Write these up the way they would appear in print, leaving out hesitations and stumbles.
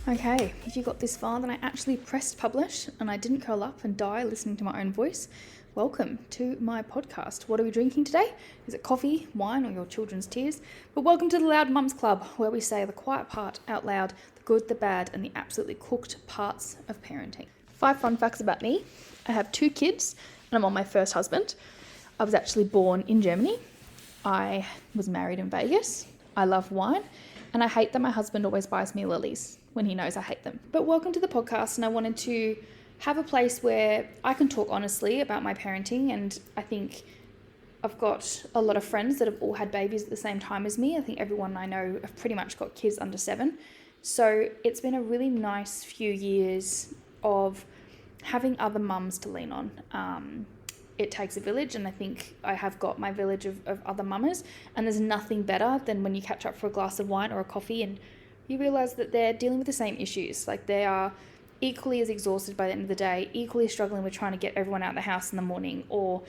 Okay, if you got this far, then I actually pressed publish and I didn't curl up and die listening to my own voice. Welcome to my podcast. What are we drinking today? Is it coffee, wine, or your children's tears? But welcome to the Loud Mums Club, where we say the quiet part out loud, the good, the bad, and the absolutely cooked parts of parenting. 5 fun facts about me. I have 2 kids and I'm on my first husband. I was actually born in Germany. I was married in Vegas. I love wine. And I hate that my husband always buys me lilies when he knows I hate them. But welcome to the podcast, and I wanted to have a place where I can talk honestly about my parenting. And I think I've got a lot of friends that have all had babies at the same time as me. I think everyone I know have pretty much got kids under 7. So it's been a really nice few years of having other mums to lean on. It takes a village, and I think I have got my village of other mamas, and there's nothing better than when you catch up for a glass of wine or a coffee and you realise that they're dealing with the same issues. Like, they are equally as exhausted by the end of the day, equally struggling with trying to get everyone out of the house in the morning, or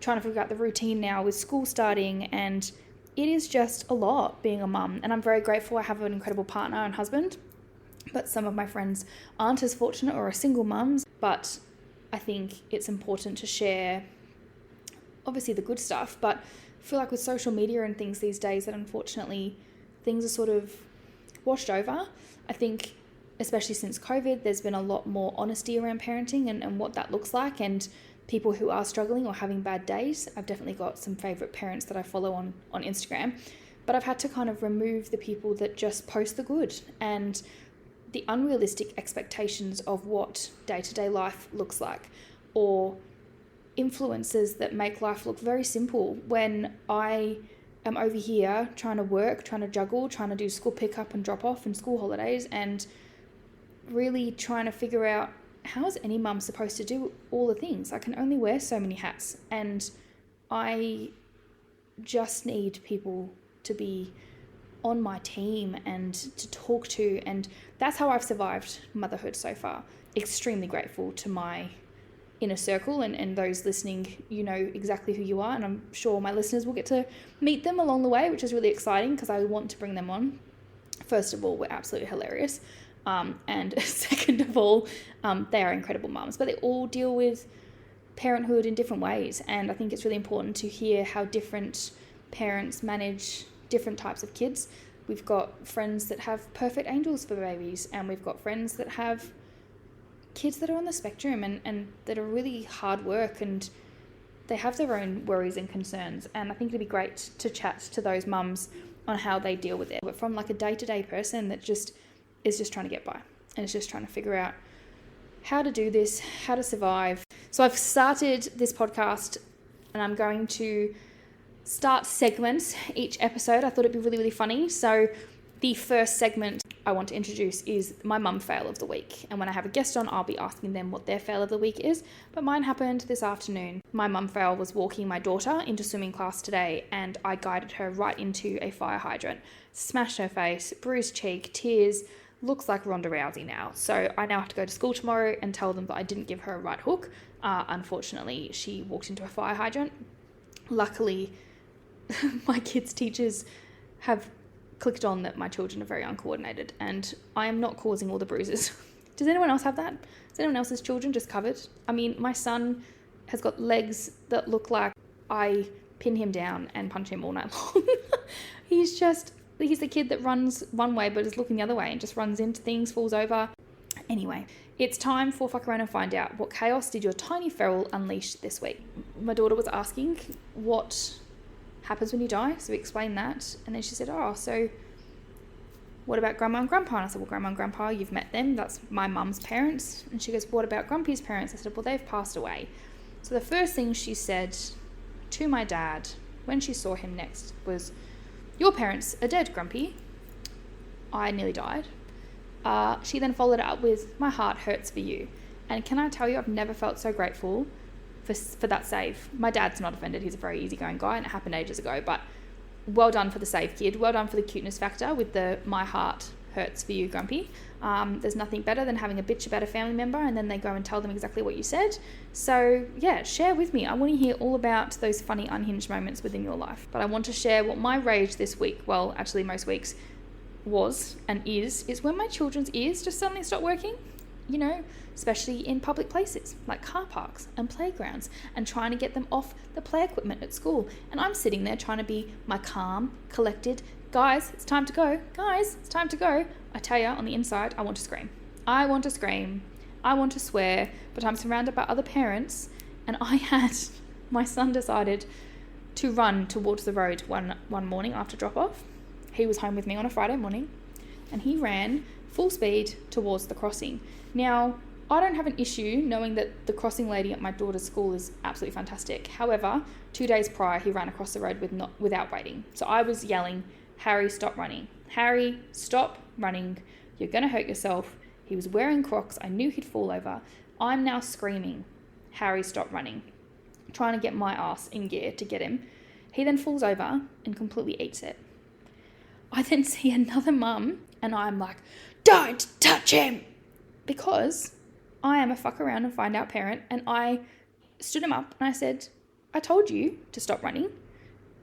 trying to figure out the routine now with school starting, and it is just a lot being a mum. And I'm very grateful I have an incredible partner and husband, but some of my friends aren't as fortunate or are single mums. But I think it's important to share, obviously, the good stuff, but I feel like with social media and things these days that unfortunately things are sort of washed over. I think especially since COVID, there's been a lot more honesty around parenting and what that looks like, and people who are struggling or having bad days. I've definitely got some favourite parents that I follow on Instagram, but I've had to kind of remove the people that just post the good and the unrealistic expectations of what day-to-day life looks like, or influences that make life look very simple when I am over here trying to work, trying to juggle, trying to do school pickup and drop off and school holidays, and really trying to figure out, how is any mum supposed to do all the things? I can only wear so many hats, and I just need people to be on my team and to talk to, and that's how I've survived motherhood so far. Extremely grateful to my inner circle, and those listening, you know exactly who you are, and I'm sure my listeners will get to meet them along the way, which is really exciting because I want to bring them on. First of all, we're absolutely hilarious, and second of all, they are incredible mums, but they all deal with parenthood in different ways, and I think it's really important to hear how different parents manage different types of kids. We've got friends that have perfect angels for babies, and we've got friends that have kids that are on the spectrum and that are really hard work, and they have their own worries and concerns. And I think it'd be great to chat to those mums on how they deal with it, but from like a day-to-day person that just is just trying to get by and is just trying to figure out how to do this, how to survive. So I've started this podcast, and I'm going to start segments each episode. I thought it'd be really, really funny. So the first segment I want to introduce is my mum fail of the week. And when I have a guest on, I'll be asking them what their fail of the week is. But mine happened this afternoon. My mum fail was walking my daughter into swimming class today, and I guided her right into a fire hydrant. Smashed her face, bruised cheek, tears, looks like Ronda Rousey now. So I now have to go to school tomorrow and tell them that I didn't give her a right hook. Unfortunately, she walked into a fire hydrant. Luckily, my kids' teachers have clicked on that my children are very uncoordinated, and I am not causing all the bruises. Does anyone else have that? Is anyone else's children just covered? I mean, my son has got legs that look like I pin him down and punch him all night long. He's the kid that runs one way but is looking the other way and just runs into things, falls over. Anyway, it's time for Fuck Around and Find Out. What chaos did your tiny feral unleash this week? My daughter was asking what happens when you die, so we explained that, and then she said, so what about Grandma and Grandpa? And I said, well, Grandma and Grandpa, you've met them, that's my mum's parents. And she goes, what about Grumpy's parents? I said, well, they've passed away. So the first thing she said to my dad when she saw him next was, your parents are dead, Grumpy. I nearly died. She then followed it up with, my heart hurts for you. And can I tell you, I've never felt so grateful for that save. My dad's not offended. He's a very easygoing guy, and it happened ages ago, but well done for the save, kid. Well done for the cuteness factor with the my heart hurts for you, Grumpy. There's nothing better than having a bitch about a family member and then they go and tell them exactly what you said. So yeah, share with me. I want to hear all about those funny unhinged moments within your life. But I want to share what my rage this week, well, actually most weeks, was and is when my children's ears just suddenly stop working, especially in public places like car parks and playgrounds, and trying to get them off the play equipment at school. And I'm sitting there trying to be my calm, collected, guys, it's time to go. Guys, it's time to go. I tell you, on the inside, I want to scream. I want to scream. I want to swear, but I'm surrounded by other parents, and my son decided to run towards the road one morning after drop off. He was home with me on a Friday morning, and he ran full speed towards the crossing. Now, I don't have an issue knowing that the crossing lady at my daughter's school is absolutely fantastic. However, 2 days prior, he ran across the road without waiting. So I was yelling, "Harry, stop running. Harry, stop running. You're going to hurt yourself." He was wearing Crocs. I knew he'd fall over. I'm now screaming, "Harry, stop running," trying to get my ass in gear to get him. He then falls over and completely eats it. I then see another mum, and I'm like, "Don't touch him!" Because I am a fuck around and find out parent, and I stood him up and I said, "I told you to stop running.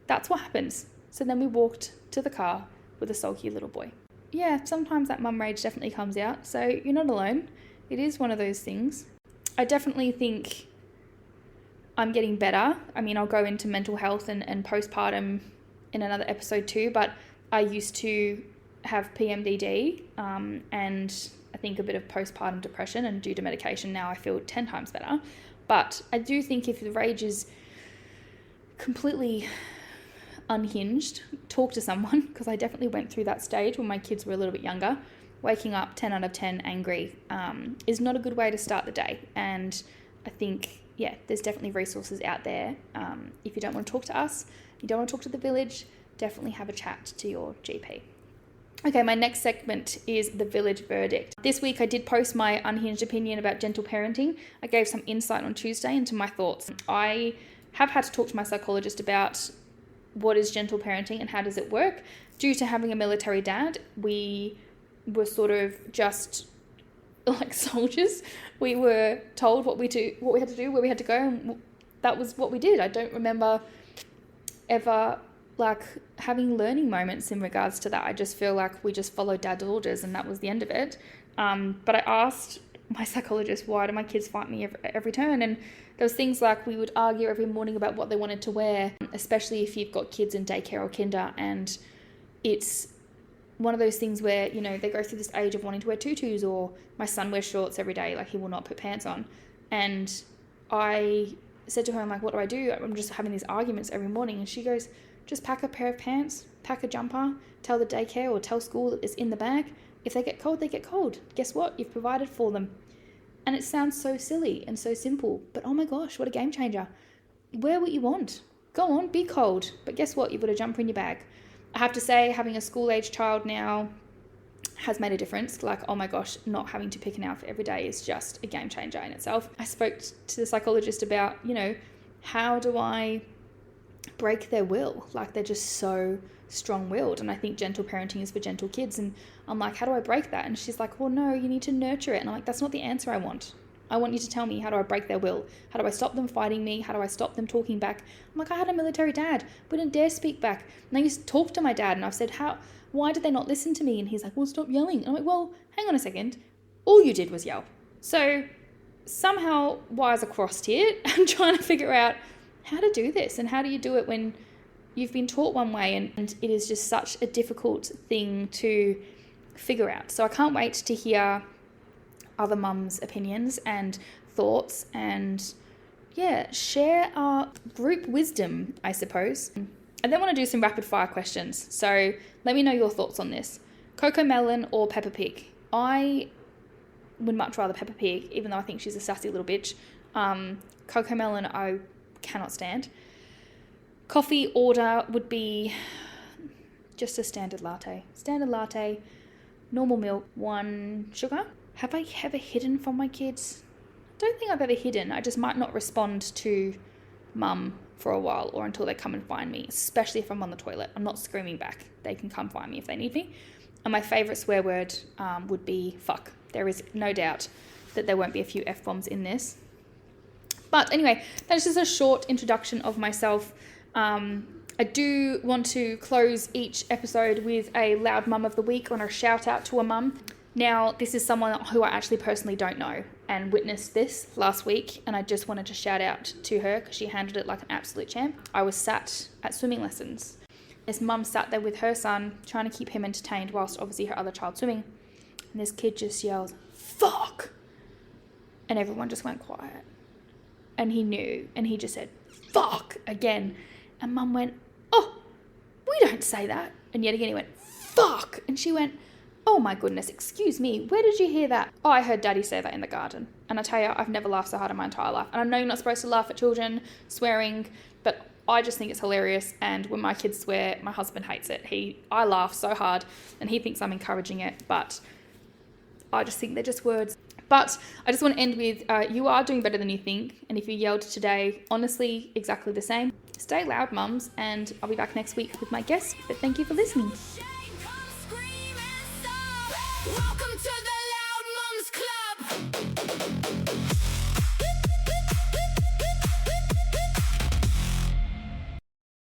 That's what happens." So then we walked to the car with a sulky little boy. Yeah, sometimes that mum rage definitely comes out, so you're not alone. It is one of those things. I definitely think I'm getting better. I mean, I'll go into mental health and postpartum in another episode too, but I used to have PMDD and I think a bit of postpartum depression, and due to medication now I feel 10 times better. But I do think if the rage is completely unhinged, talk to someone, because I definitely went through that stage when my kids were a little bit younger. Waking up 10 out of 10 angry is not a good way to start the day. And I think, there's definitely resources out there. If you don't want to talk to us, you don't want to talk to the village, definitely have a chat to your GP. Okay, my next segment is the village verdict. This week I did post my unhinged opinion about gentle parenting. I gave some insight on Tuesday into my thoughts. I have had to talk to my psychologist about what is gentle parenting and how does it work. Due to having a military dad, we were sort of just like soldiers. We were told what we had to do, where we had to go, and that was what we did. I don't remember ever having learning moments in regards to that. I just feel like we just followed dad's orders and that was the end of it. But I asked my psychologist, why do my kids fight me every turn? And there was things like we would argue every morning about what they wanted to wear, especially if you've got kids in daycare or kinder, and it's one of those things where, they go through this age of wanting to wear tutus, or my son wears shorts every day, he will not put pants on. And I said to her, I'm like, what do I do? I'm just having these arguments every morning. And she goes, just pack a pair of pants, pack a jumper, tell the daycare or tell school that it's in the bag. If they get cold, they get cold. Guess what? You've provided for them. And it sounds so silly and so simple, but oh my gosh, what a game changer. Wear what you want. Go on, be cold. But guess what? You've got a jumper in your bag. I have to say, having a school-age child now has made a difference. Oh my gosh, not having to pick an outfit every day is just a game changer in itself. I spoke to the psychologist about, how do I break their will? They're just so strong-willed, and I think gentle parenting is for gentle kids. And I'm like, how do I break that? And she's like, well, no, you need to nurture it. And I'm like, that's not the answer I want. I want you to tell me, how do I break their will? How do I stop them fighting me? How do I stop them talking back? I'm like, I had a military dad, but didn't dare speak back. And I used to talk to my dad, and I've said, why did they not listen to me? And he's like, well, stop yelling. And I'm like, well, hang on a second. All you did was yell. So somehow wires are crossed here. I'm trying to figure out how to do this, and how do you do it when you've been taught one way, and it is just such a difficult thing to figure out. So I can't wait to hear other mums' opinions and thoughts, and share our group wisdom, I suppose. I then want to do some rapid fire questions. So let me know your thoughts on this. Coco Melon or Peppa Pig? I would much rather Peppa Pig, even though I think she's a sassy little bitch. Coco Melon, I cannot stand. Coffee order would be just a standard latte. Standard latte, normal milk, 1 sugar. Have I ever hidden from my kids? Don't think I've ever hidden. I just might not respond to mum for a while, or until they come and find me, especially if I'm on the toilet. I'm not screaming back. They can come find me if they need me. And my favourite swear word would be fuck. There is no doubt that there won't be a few F-bombs in this. But anyway, that's just a short introduction of myself. I do want to close each episode with a loud mum of the week or a shout out to a mum. Now, this is someone who I actually personally don't know and witnessed this last week, and I just wanted to shout out to her because she handled it like an absolute champ. I was sat at swimming lessons. This mum sat there with her son trying to keep him entertained whilst obviously her other child swimming. And this kid just yells, "Fuck!" And everyone just went quiet. And he knew, and he just said, "Fuck!" again. And mum went, "Oh, we don't say that." And yet again he went, "Fuck!" And she went, "Oh my goodness, excuse me, where did you hear that?" "Oh, I heard Daddy say that in the garden." And I tell you, I've never laughed so hard in my entire life. And I know you're not supposed to laugh at children swearing, but I just think it's hilarious. And when my kids swear, my husband hates it. I laugh so hard and he thinks I'm encouraging it, but I just think they're just words. But I just want to end with, you are doing better than you think. And if you yelled today, honestly, exactly the same. Stay loud, mums, and I'll be back next week with my guest. But thank you for listening. Welcome to the Loud Mums Club.